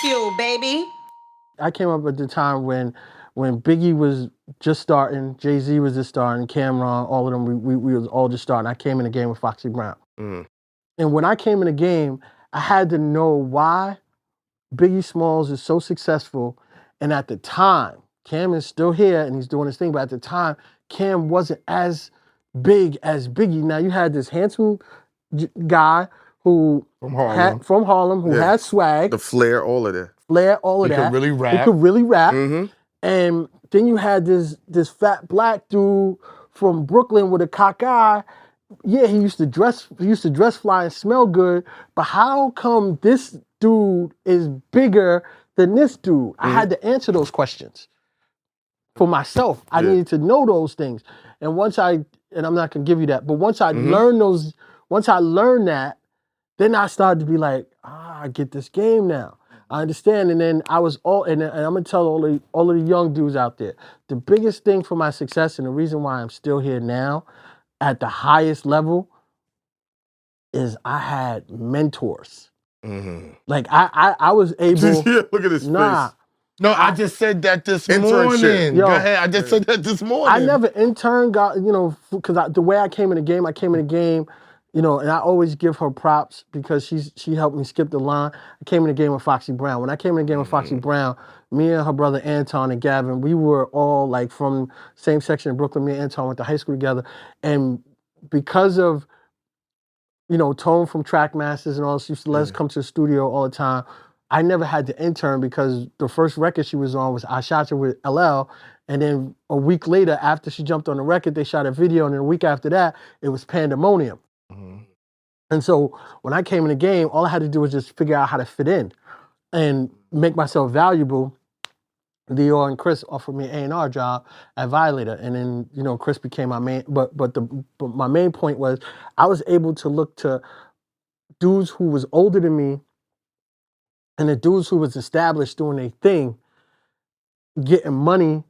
Bagfuel, baby. I came up at the time when Biggie was just starting, Jay-Z was just starting, Cameron, all of them, we was all just starting. I came in the game with Foxy Brown. Mm. And when I came in the game, I had to know why Biggie Smalls is so successful. And at the time, Cam is still here and he's doing his thing, but at the time, Cam wasn't as big as Biggie. Now you had this handsome guy who From Harlem. who had swag, the flair, all of that. He could really rap. He could really rap. Mm-hmm. And then you had this fat black dude from Brooklyn with a cock eye. Yeah, he used to dress fly and smell good, but how come this dude is bigger than this dude? I had to answer those questions for myself. I needed to know those things. And I'm not gonna give you that, but once I learned that, then I started to be like, I get this game now. I understand. And then I was and I'm gonna tell all of the young dudes out there, the biggest thing for my success and the reason why I'm still here now at the highest level is I had mentors. Mm-hmm. Like I was able. Look at his face. No, I just said that this Internship. morning. Yo. Go ahead. I just said that this morning. I never interned, because the way I came in the game, and I always give her props because she helped me skip the line. I came in the game with Foxy Brown. When I came in the game with Foxy Brown, me and her brother Anton and Gavin, we were all like from same section in Brooklyn. Me and Anton went to high school together, and because of Tone from Trackmasters and all this used to let us come to the studio all the time. I never had to intern because the first record she was on was I Shot You with LL, and then a week later, after she jumped on the record, they shot a video, and then a week after that, it was Pandemonium. Mm-hmm. And so when I came in the game, all I had to do was just figure out how to fit in and make myself valuable. N.O.R.E. and Chris offered me an N.O.R.E. job at Violator, and then Chris became my main. But my main point was I was able to look to dudes who was older than me, and the dudes who was established doing their thing, getting money,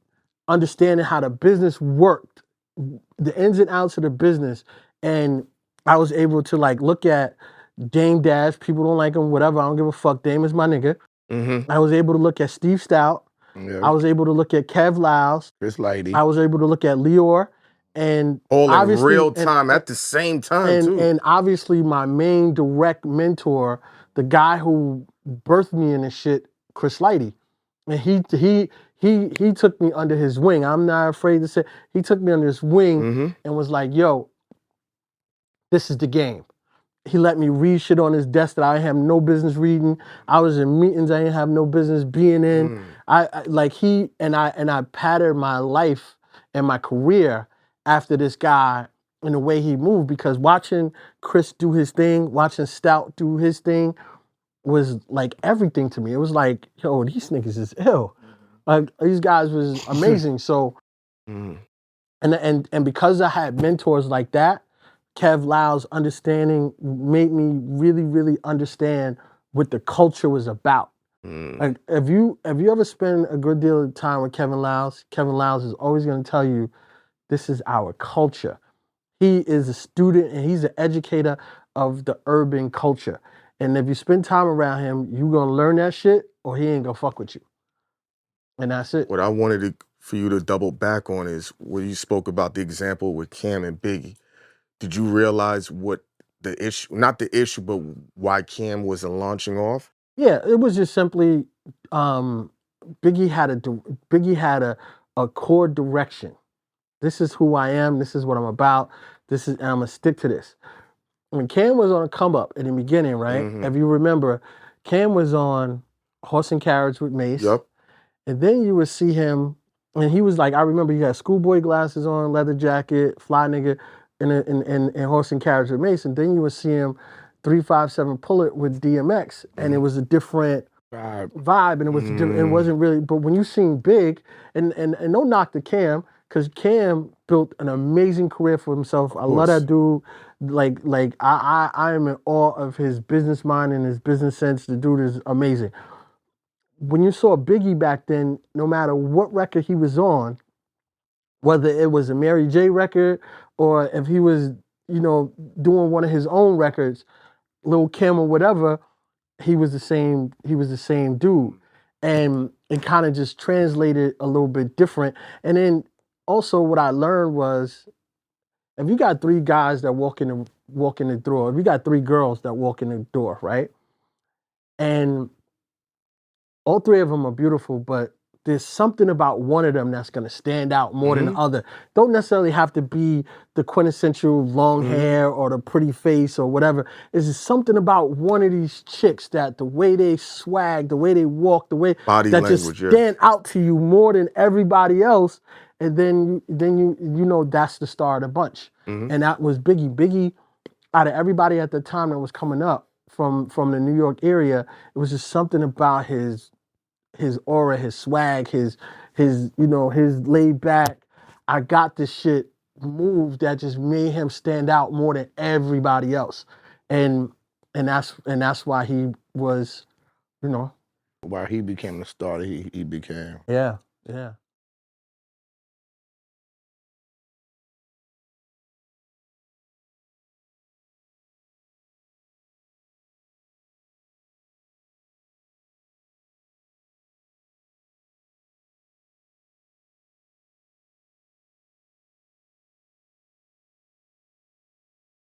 understanding how the business worked, the ins and outs of the business, and I was able to look at Dame Dash. People don't like him, whatever. I don't give a fuck. Dame is my nigga. Mm-hmm. I was able to look at Steve Stout. Yeah. I was able to look at Kev Lyles. Chris Lighty. I was able to look at N.O.R.E. and all in real time at the same time too. And obviously my main direct mentor, the guy who birthed me in this shit, Chris Lighty. And he took me under his wing. I'm not afraid to say he took me under his wing and was like, yo, this is the game. He let me read shit on his desk that I have no business reading. I was in meetings I didn't have no business being in. I patterned my life and my career after this guy and the way he moved, because watching Chris do his thing, watching Stout do his thing was like everything to me. It was like, yo, these niggas is ill. Like these guys was amazing. So and because I had mentors like that, Kev Lyle's understanding made me really, really understand what the culture was about. Like, if you ever spend a good deal of time with Kevin Lyles is always going to tell you, this is our culture. He is a student and he's an educator of the urban culture. And if you spend time around him, you're going to learn that shit or he ain't going to fuck with you. And that's it. What I wanted for you to double back on is when you spoke about the example with Cam and Biggie. Did you realize what the issue, not the issue, but why Cam wasn't launching off? Yeah, it was just simply Biggie had a core direction. This is who I am. This is what I'm about. And I'm gonna stick to this. When Cam was on a come up in the beginning, right? If you remember, Cam was on Horse and Carriage with Mace. Yep. And then you would see him, and he was like, I remember he had schoolboy glasses on, leather jacket, fly nigga, in Horse and Carriage with Mace. And then you would see him 357 pull it with DMX, and it was a different vibe, and it was it wasn't really. But when you seen Big, and no knock to Cam, because Cam built an amazing career for himself. I love that dude. Like I am in awe of his business mind and his business sense. The dude is amazing. When you saw Biggie back then, no matter what record he was on, whether it was a Mary J record or if he was, doing one of his own records, Lil' Kim or whatever, he was the same dude, and it kind of just translated a little bit different. And then also what I learned was, if you got 3 guys that walk in the door, if you got 3 girls that walk in the door, right, and all 3 of them are beautiful, but there's something about one of them that's gonna stand out more than the other. Don't necessarily have to be the quintessential long hair or the pretty face or whatever. It's just something about one of these chicks that the way they swag, the way they walk, the way Body that language, just yeah. stand out to you more than everybody else. And then you know that's the star of the bunch. And that was Biggie. Biggie, out of everybody at the time that was coming up from the New York area, it was just something about his aura, his swag, his laid back, I got this shit move that just made him stand out more than everybody else. And that's why he was, Why he became the star that he became. yeah.